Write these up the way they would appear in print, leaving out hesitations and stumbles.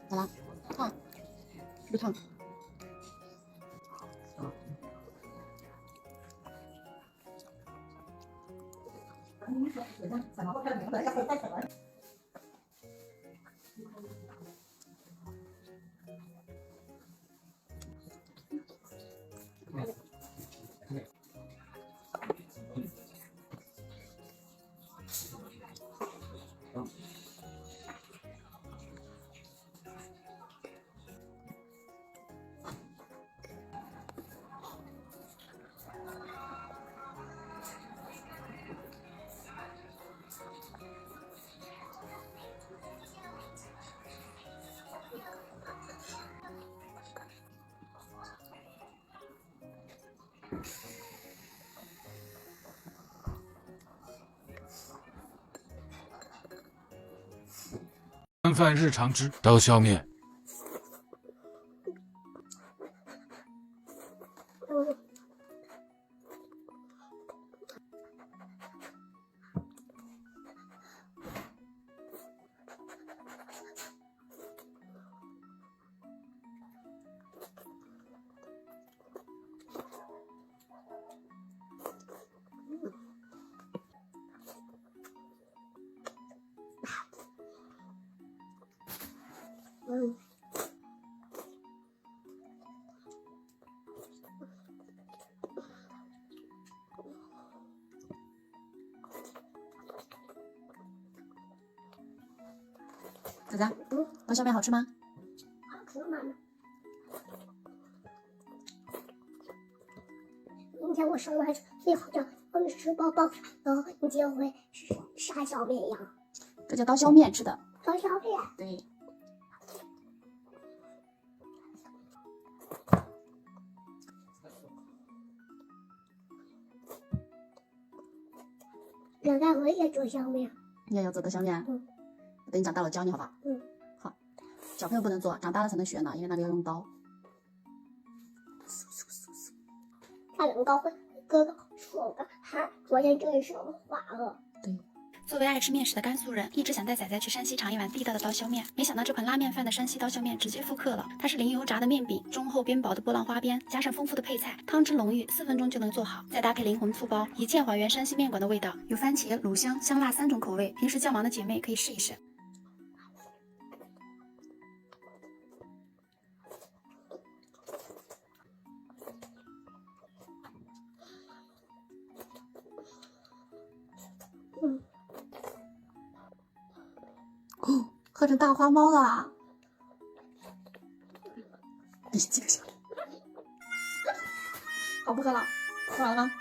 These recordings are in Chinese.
咋了？烫？是不是烫？干饭日常之刀削面。仔仔，刀削面好吃吗？好吃吗？明天我生完最好叫我吃包包，然后你就会啥小面呀？这叫刀削面，吃的。刀削面。对。现在我也做削面。你也要做刀削面？嗯。等你长大了教你好吧？嗯。好。小朋友不能做，长大了才能学呢，因为那个要用刀。他人高会哥哥说的，他昨天真是化了。对。作为爱吃面食的甘肃人，一直想带仔仔去山西尝一碗地道的刀削面，没想到这款拉面饭的山西刀削面直接复刻了。它是零油炸的面饼，中厚边薄的波浪花边，加上丰富的配菜，汤汁浓郁，4分钟就能做好。再搭配灵魂醋包，一键还原山西面馆的味道，有番茄、卤香、香辣3种口味，平时较忙的姐妹可以试一试。哦，喝成大花猫了！你这个小，好不喝了？喝完了吗？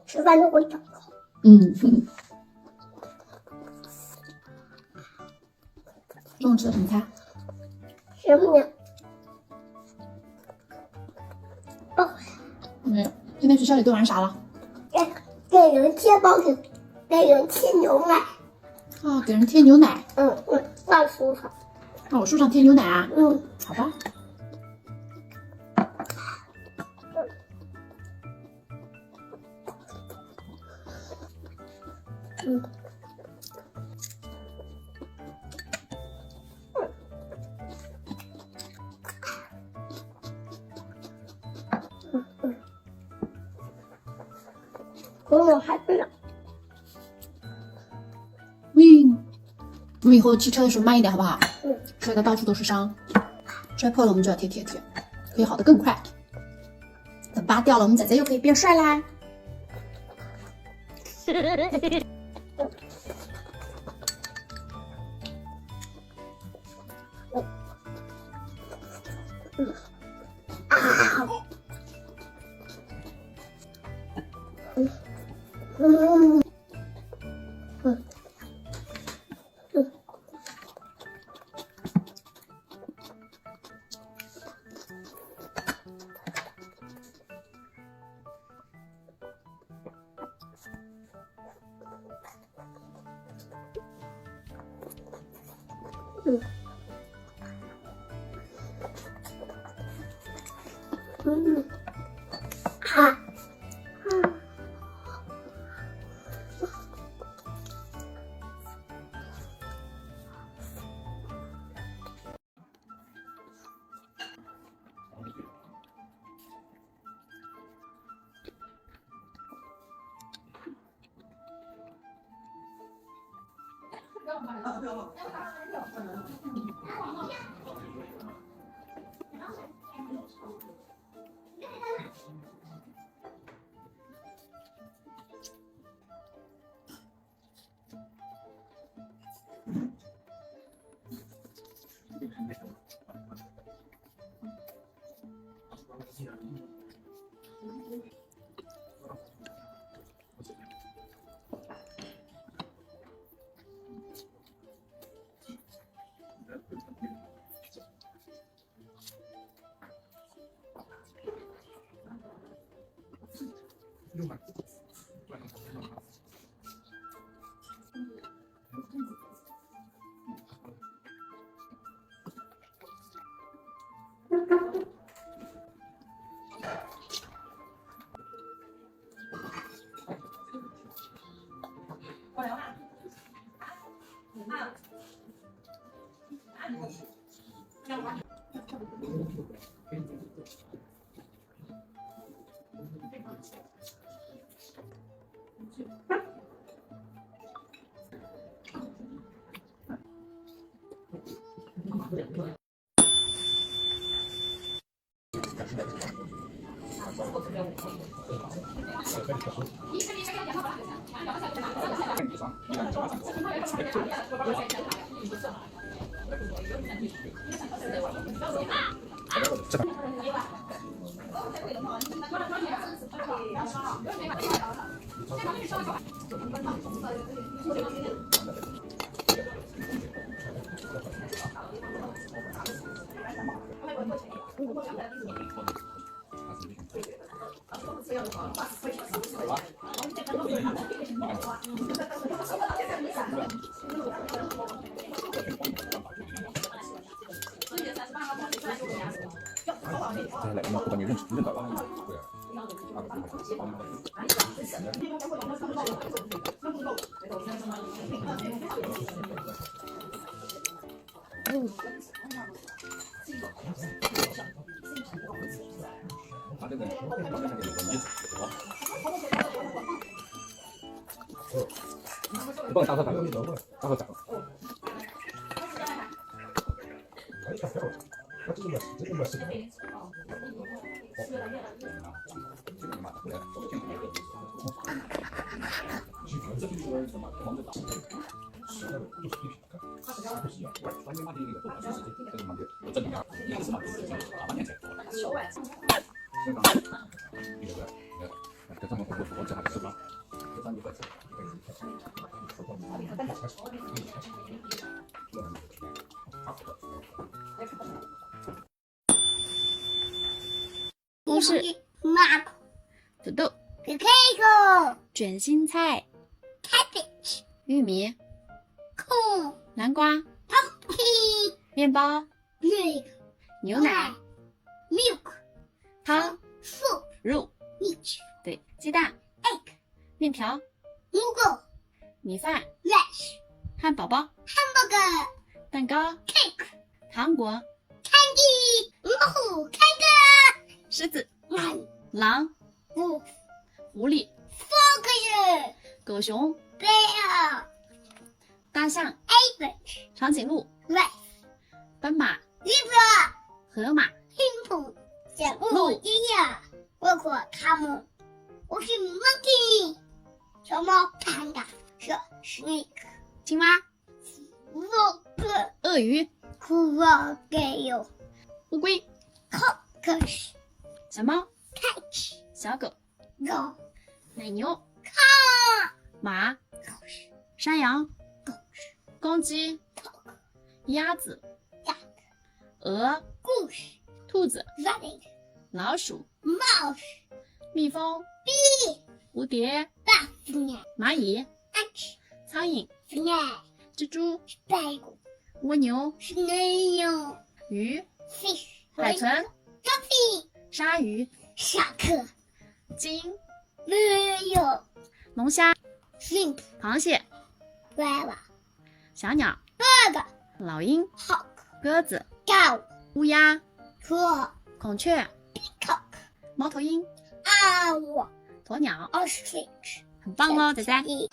吃饭都会长口。中午吃的什么菜？什么呀？包。没有。今天学校里都玩啥了？给人贴包子，给人贴牛奶。啊，给人贴牛奶。在树上。让我树上贴牛奶啊？好吧。我还不了。我们以后骑车的时候慢一点好不好？摔的到处都是伤，摔破了我们就要贴，可以好的更快。等疤掉了，我们仔仔又可以变帅啦。接下来我们把你认到了。对啊。你帮我打个打个。公式：马土豆、 potato 卷心菜、 cabbage 玉米、 corn 南瓜、 pumpkin 面包、 egg 牛奶、 milk 汤、 soup 肉。 meat 对，鸡蛋、 egg 面条、 noodle 米饭、 rice 汉堡包、 hamburger 蛋糕、 cake 糖果、 candy 老虎开狮子、个狼、 wolf 狐狸、 fox 狗熊、 bear 大象、 elephant 长颈鹿、 rat 斑马、 zebra 河马、 hippo 小鹿鸡呀包括它们我是 monkey 小猫 panda 是 snake 青蛙、 frog 鳄鱼、 crocodile 乌龟、 cockroach 小猫、 cat 小狗、 dog 奶牛、 car 马、山羊、公鸡、鸭子、鹅、 goose 兔子、 rabbit 老鼠、 mouse 蜜蜂、 bee 蝴蝶、 bat snake 蚂蚁、 ant 苍蝇、 snake 蜘蛛、 spider 蜗牛、是没有鱼、 fish 海豚、 coffee 鲨鱼、下课鲸、没有龙虾、 shrimp 螃蟹、娃娃小鸟、 bug 老鹰、 hawk 鸽子、 cow 乌鸦、 crow 孔雀、 peacock 猫头鹰、 owl 鸵鸟， ostrich 很棒哦，仔仔。一